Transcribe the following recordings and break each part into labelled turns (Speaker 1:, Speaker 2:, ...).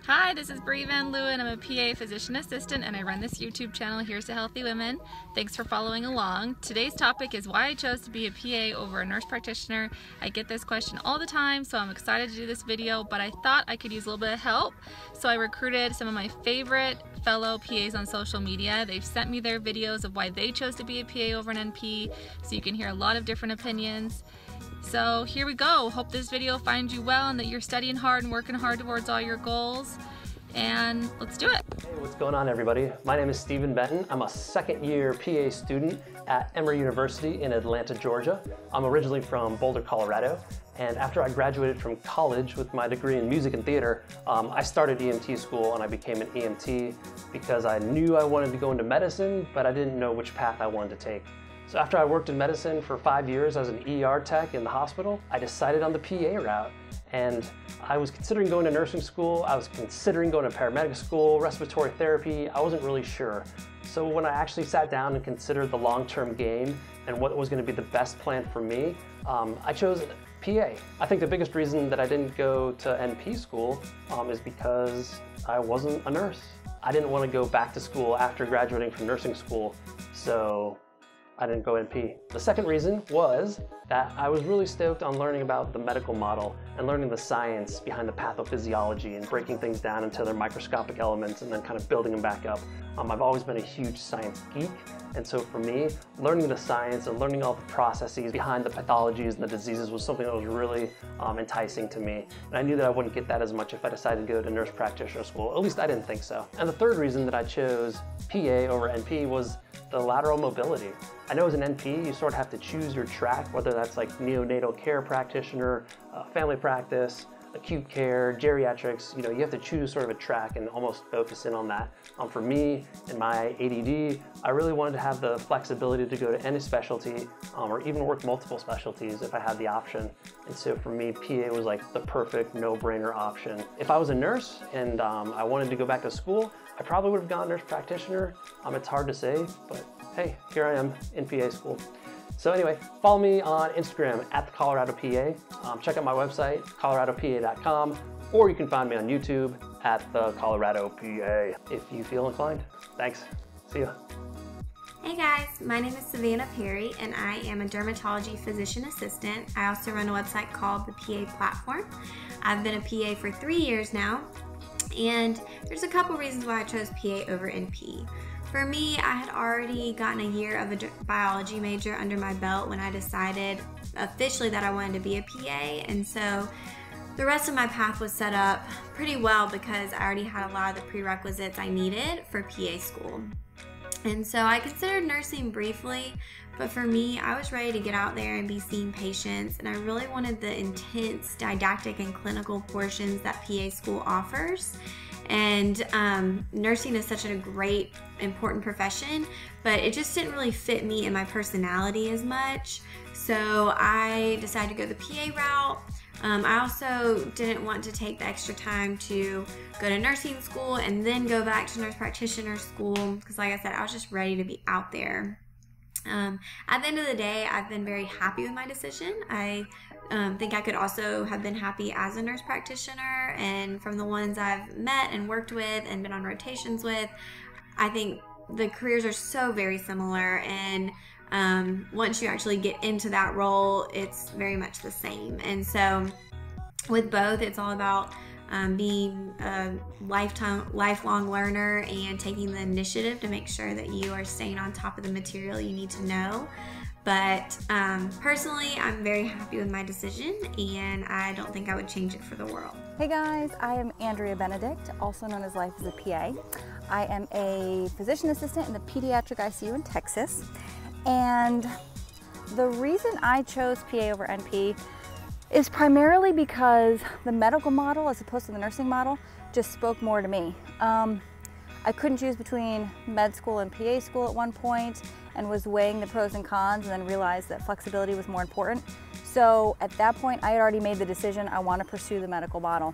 Speaker 1: Hi, this is Bree and I'm a PA physician assistant and I run this YouTube channel, Here's to Healthy Women. Thanks for following along. Today's topic is why I chose to be a PA over a nurse practitioner. I get this question all the time, so I'm excited to do this video, but I thought I could use a little bit of help. So I recruited some of my favorite fellow PAs on social media. They've sent me their videos of why they chose to be a PA over an NP, so you can hear a lot of different opinions. So here we go. Hope this video finds you well and that you're studying hard and working hard towards all your goals. And let's do it.
Speaker 2: Hey, what's going on, everybody? My name is Stephen Benton. I'm a second-year PA student at Emory University in Atlanta, Georgia. I'm originally from Boulder, Colorado. And after I graduated from college with my degree in music and theater, I started EMT school and I became an EMT because I knew I wanted to go into medicine, but I didn't know which path I wanted to take. So after I worked in medicine for 5 years as an ER tech in the hospital, I decided on the PA route. And I was considering going to nursing school, I was considering going to paramedic school, respiratory therapy, I wasn't really sure. So when I actually sat down and considered the long-term game and what was going to be the best plan for me, I chose PA. I think the biggest reason that I didn't go to NP school is because I wasn't a nurse. I didn't want to go back to school after graduating from nursing school, so I didn't go NP. The second reason was that I was really stoked on learning about the medical model and learning the science behind the pathophysiology and breaking things down into their microscopic elements and then kind of building them back up. I've always been a huge science geek, and so for me, learning the science and learning all the processes behind the pathologies and the diseases was something that was really enticing to me. And I knew that I wouldn't get that as much if I decided to go to nurse practitioner school. At least I didn't think so. And the third reason that I chose PA over NP was the lateral mobility. I know as an NP, you sort of have to choose your track, whether that's like neonatal care practitioner, family practice, acute care, geriatrics. You know, you have to choose sort of a track and almost focus in on that. For me and my ADD, I really wanted to have the flexibility to go to any specialty or even work multiple specialties if I had the option. And so for me, PA was like the perfect no-brainer option. If I was a nurse and I wanted to go back to school, I probably would have gone nurse practitioner. It's hard to say, but hey, here I am in PA school. So anyway, follow me on Instagram at the Colorado PA. Check out my website, coloradopa.com, or you can find me on YouTube at the Colorado PA if you feel inclined. Thanks. See ya.
Speaker 3: Hey guys, my name is Savannah Perry and I am a dermatology physician assistant. I also run a website called the PA Platform. I've been a PA for 3 years now, and there's a couple reasons why I chose PA over NP. For me, I had already gotten a year of a biology major under my belt when I decided officially that I wanted to be a PA, and so the rest of my path was set up pretty well because I already had a lot of the prerequisites I needed for PA school. And so I considered nursing briefly, but for me, I was ready to get out there and be seeing patients, and I really wanted the intense didactic and clinical portions that PA school offers. And nursing is such a great, important profession, but it just didn't really fit me and my personality as much. So I decided to go the PA route. I also didn't want to take the extra time to go to nursing school and then go back to nurse practitioner school because, like I said, I was just ready to be out there. At the end of the day, I've been very happy with my decision. I think I could also have been happy as a nurse practitioner, and from the ones I've met and worked with and been on rotations with, I think the careers are so very similar, and once you actually get into that role, it's very much the same. And so with both, it's all about being a lifelong learner and taking the initiative to make sure that you are staying on top of the material you need to know. But personally, I'm very happy with my decision, and I don't think I would change it for the world.
Speaker 4: Hey guys, I am Andrea Benedict, also known as Life as a PA. I am a physician assistant in the pediatric ICU in Texas, and the reason I chose PA over NP is primarily because the medical model as opposed to the nursing model just spoke more to me. I couldn't choose between med school and PA school at one point and was weighing the pros and cons, and then realized that flexibility was more important. So at that point, I had already made the decision I want to pursue the medical model.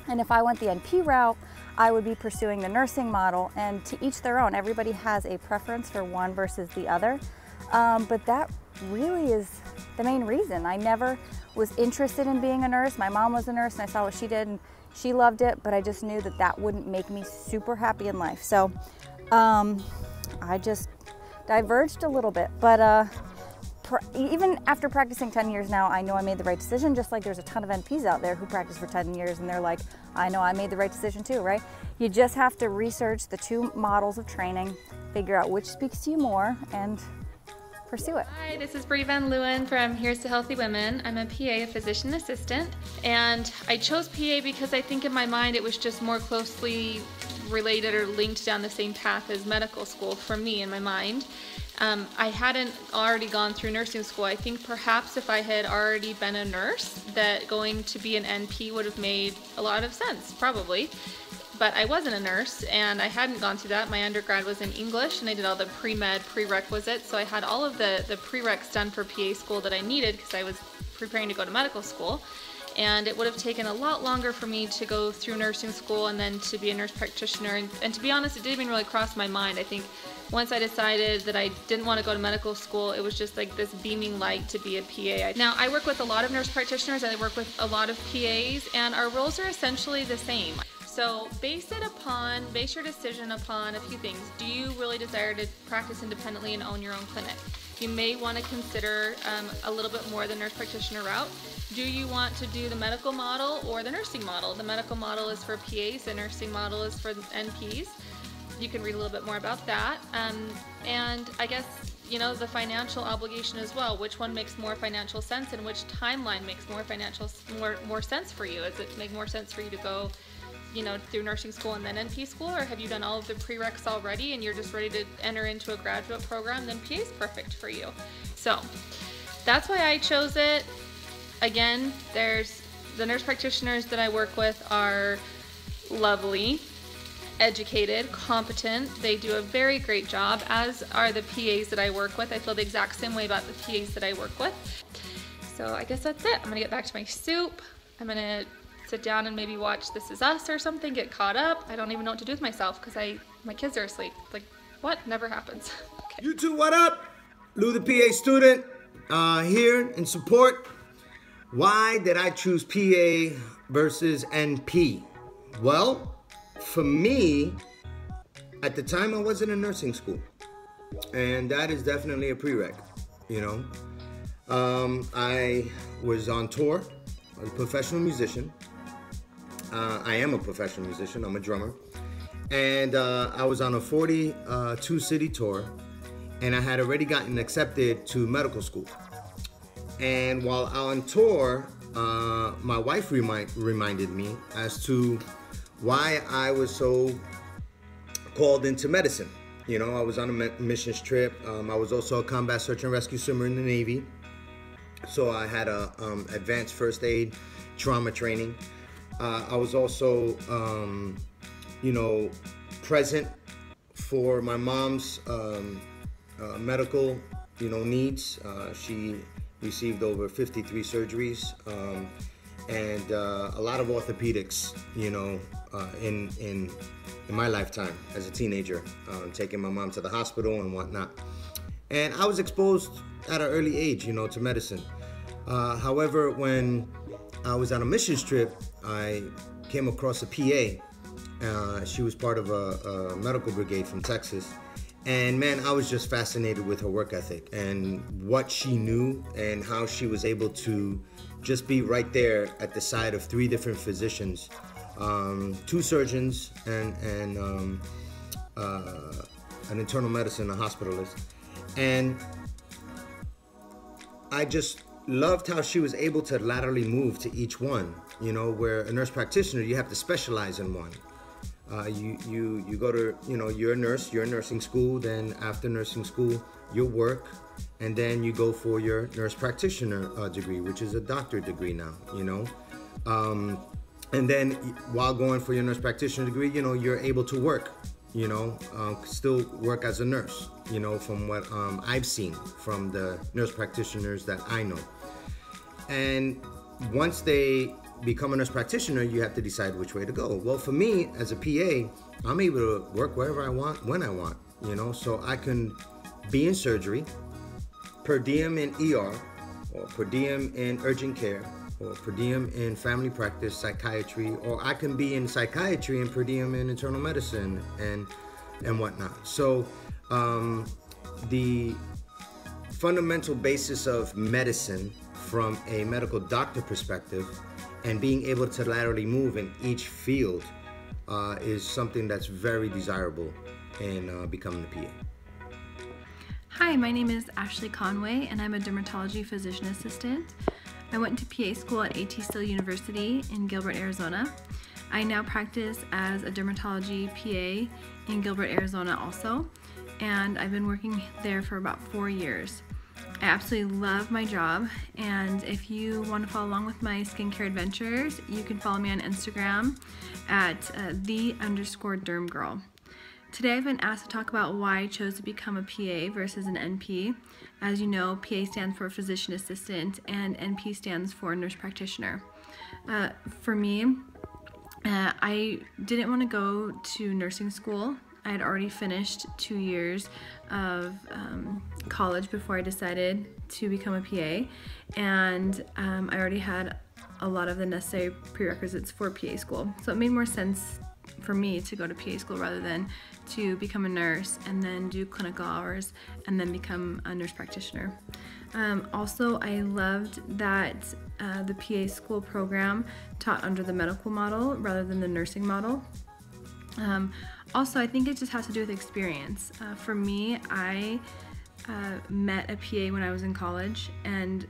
Speaker 4: And if I went the NP route, I would be pursuing the nursing model, and to each their own. Everybody has a preference for one versus the other. But that really is the main reason. I never was interested in being a nurse. My mom was a nurse and I saw what she did, and She loved it, but I just knew that that wouldn't make me super happy in life. So I just diverged a little bit, but even after practicing 10 years now, I know I made the right decision, just like there's a ton of NPs out there who practice for 10 years and they're like, I know I made the right decision too, right? You just have to research the two models of training, figure out which speaks to you more, and pursue it.
Speaker 1: Hi, this is Bree Van Leeuwen from Here's to Healthy Women. I'm a PA, a physician assistant, and I chose PA because I think in my mind it was just more closely related or linked down the same path as medical school for me in my mind. I hadn't already gone through nursing school. I think perhaps if I had already been a nurse, that going to be an NP would have made a lot of sense, probably. But I wasn't a nurse and I hadn't gone through that. My undergrad was in English and I did all the pre-med prerequisites. So I had all of the prereqs done for PA school that I needed because I was preparing to go to medical school. And it would have taken a lot longer for me to go through nursing school and then to be a nurse practitioner. And to be honest, it didn't even really cross my mind. I think once I decided that I didn't want to go to medical school, it was just like this beaming light to be a PA. Now, I work with a lot of nurse practitioners and I work with a lot of PAs, and our roles are essentially the same. So base your decision upon a few things. Do you really desire to practice independently and own your own clinic? You may want to consider a little bit more the nurse practitioner route. Do you want to do the medical model or the nursing model? The medical model is for PAs, the nursing model is for NPs. You can read a little bit more about that. And I guess, you know, the financial obligation as well. Which one makes more financial sense and which timeline makes more sense for you? Does it make more sense for you to go, you know, through nursing school and then NP school, or have you done all of the prereqs already and you're just ready to enter into a graduate program? Then PA is perfect for you. So that's why I chose it. Again, there's the nurse practitioners that I work with are lovely, educated, competent. They do a very great job, as are the PAs that I work with. I feel the exact same way about the PAs that I work with. So I guess that's it. I'm gonna get back to my soup. I'm gonna sit down and maybe watch This Is Us or something, get caught up. I don't even know what to do with myself because my kids are asleep. Like, what? Never happens. Okay.
Speaker 5: You two, what up? Lou, the PA student, here in support. Why did I choose PA versus NP? Well, for me, at the time I wasn't in nursing school, and that is definitely a prereq, you know. I was on tour. I was a professional musician. I am a professional musician. I'm a drummer. And I was on a 42-city tour, and I had already gotten accepted to medical school. And while on tour, my wife reminded me as to why I was so called into medicine. You know, I was on a missions trip. I was also a combat search and rescue swimmer in the Navy. So I had a advanced first aid trauma training. I was also, you know, present for my mom's medical, you know, needs. She received over 53 surgeries and a lot of orthopedics, you know, in my lifetime as a teenager, taking my mom to the hospital and whatnot. And I was exposed at an early age, you know, to medicine. However, when I was on a missions trip, I came across a PA. She was part of a medical brigade from Texas. And man, I was just fascinated with her work ethic and what she knew and how she was able to just be right there at the side of 3 different physicians, 2 surgeons and an internal medicine, a hospitalist. And I just loved how she was able to laterally move to each one, you know, where a nurse practitioner, you have to specialize in one. You go to, you know, you're a nurse, you're in nursing school, then after nursing school, you'll work, and then you go for your nurse practitioner degree, which is a doctorate degree now, you know. And then while going for your nurse practitioner degree, you know, you're able to work, you know, still work as a nurse, you know, from what I've seen from the nurse practitioners that I know. And once they become a nurse practitioner, you have to decide which way to go. Well, for me, as a PA, I'm able to work wherever I want, when I want, you know, so I can be in surgery, per diem in ER, or per diem in urgent care, or per diem in family practice, psychiatry, or I can be in psychiatry and per diem in internal medicine and whatnot. So the fundamental basis of medicine from a medical doctor perspective and being able to laterally move in each field is something that's very desirable in becoming a PA.
Speaker 6: Hi, my name is Ashley Conway and I'm a dermatology physician assistant. I went to PA school at A.T. Still University in Gilbert, Arizona. I now practice as a dermatology PA in Gilbert, Arizona also, and I've been working there for about 4 years. I absolutely love my job, and if you want to follow along with my skincare adventures, you can follow me on Instagram at _dermgirl. Today I've been asked to talk about why I chose to become a PA versus an NP. As you know, PA stands for physician assistant and NP stands for nurse practitioner. For me, I didn't want to go to nursing school. I had already finished 2 years of college before I decided to become a PA, and I already had a lot of the necessary prerequisites for PA school. So it made more sense for me to go to PA school rather than to become a nurse and then do clinical hours and then become a nurse practitioner. Also, I loved that the PA school program taught under the medical model rather than the nursing model. Also, I think it just has to do with experience. For me, I met a PA when I was in college, and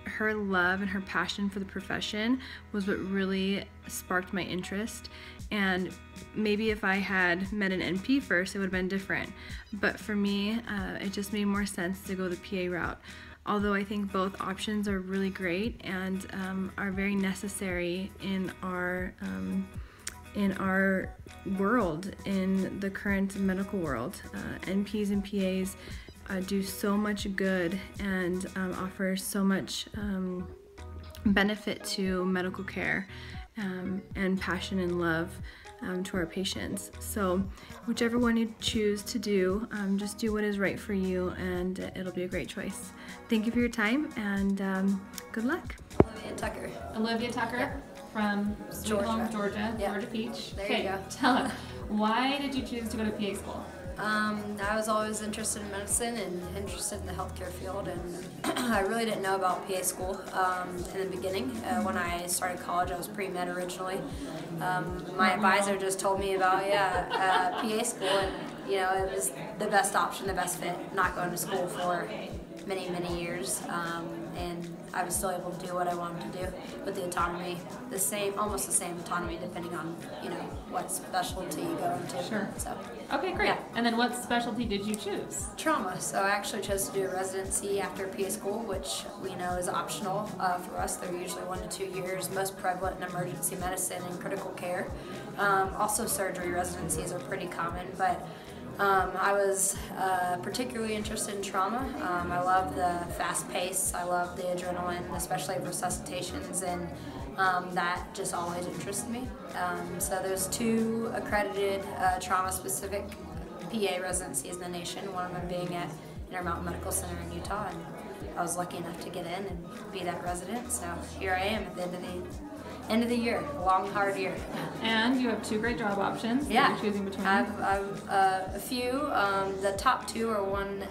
Speaker 6: her love and her passion for the profession was what really sparked my interest. And maybe if I had met an NP first, it would have been different. But for me, it just made more sense to go the PA route. Although I think both options are really great and are very necessary in our world, in the current medical world. NPs and PAs do so much good and offer so much benefit to medical care and passion and love to our patients. So whichever one you choose to do, just do what is right for you, and it'll be a great choice. Thank you for your time, and good luck.
Speaker 1: Olivia Tucker from Georgia,
Speaker 7: Yeah.
Speaker 1: Georgia Peach.
Speaker 7: There you go.
Speaker 1: Tell us, why did you choose to go to PA school?
Speaker 7: I was always interested in medicine and interested in the healthcare field, and I really didn't know about PA school in the beginning. When I started college, I was pre-med originally. My advisor just told me about PA school, and it was the best option, the best fit. Not going to school for many years, and I was still able to do what I wanted to do with the autonomy, almost the same autonomy depending on what specialty you go into.
Speaker 1: Sure.
Speaker 7: So.
Speaker 1: Okay, great.
Speaker 7: Yeah.
Speaker 1: And then what specialty did you choose?
Speaker 7: Trauma. So I actually chose to do a residency after PA school, which we know is optional for us. They're usually 1 to 2 years, most prevalent in emergency medicine and critical care. Also surgery residencies are pretty common, but I was particularly interested in trauma. I love the fast pace, I love the adrenaline, especially resuscitations, and that just always interested me. So there's 2 accredited trauma-specific PA residencies in the nation, one of them being at Intermountain Medical Center in Utah, and I was lucky enough to get in and be that resident, so here I am at the end of the year, a long, hard year.
Speaker 1: And you have 2 great job options that you're choosing between.
Speaker 7: I've a few. The top 2 are one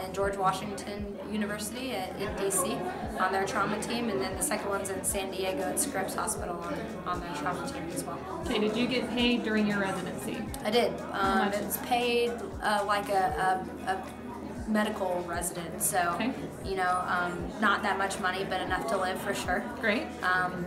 Speaker 7: in George Washington University in DC on their trauma team, and then the second one's in San Diego at Scripps Hospital on their trauma team as well.
Speaker 1: Okay, did you get paid during your residency?
Speaker 7: I did. It's paid like a medical resident, so not that much money, but enough to live for sure.
Speaker 1: Great.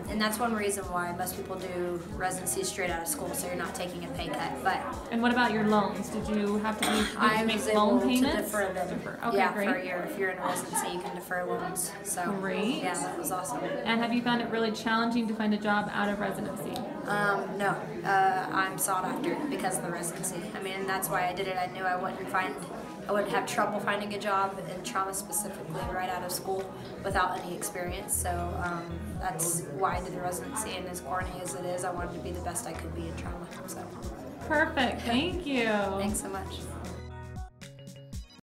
Speaker 7: And that's one reason why most people do residency straight out of school, so you're not taking a pay cut. But
Speaker 1: and what about your loans? Did you have to
Speaker 7: I
Speaker 1: make
Speaker 7: was
Speaker 1: loan
Speaker 7: able
Speaker 1: payments?
Speaker 7: to defer them.
Speaker 1: Okay,
Speaker 7: yeah,
Speaker 1: great.
Speaker 7: for a year. If you're in a residency, you can defer loans. So
Speaker 1: Great.
Speaker 7: yeah, that was awesome.
Speaker 1: And have you found it really challenging to find a job out of residency?
Speaker 7: No, I'm sought after because of the residency. I mean, that's why I did it. I knew I wouldn't have trouble finding a job in trauma specifically right out of school without any experience. So that's why I did the residency, and as corny as it is, I wanted to be the best I could be in trauma. So.
Speaker 1: Perfect. Thank you.
Speaker 7: Thanks so much.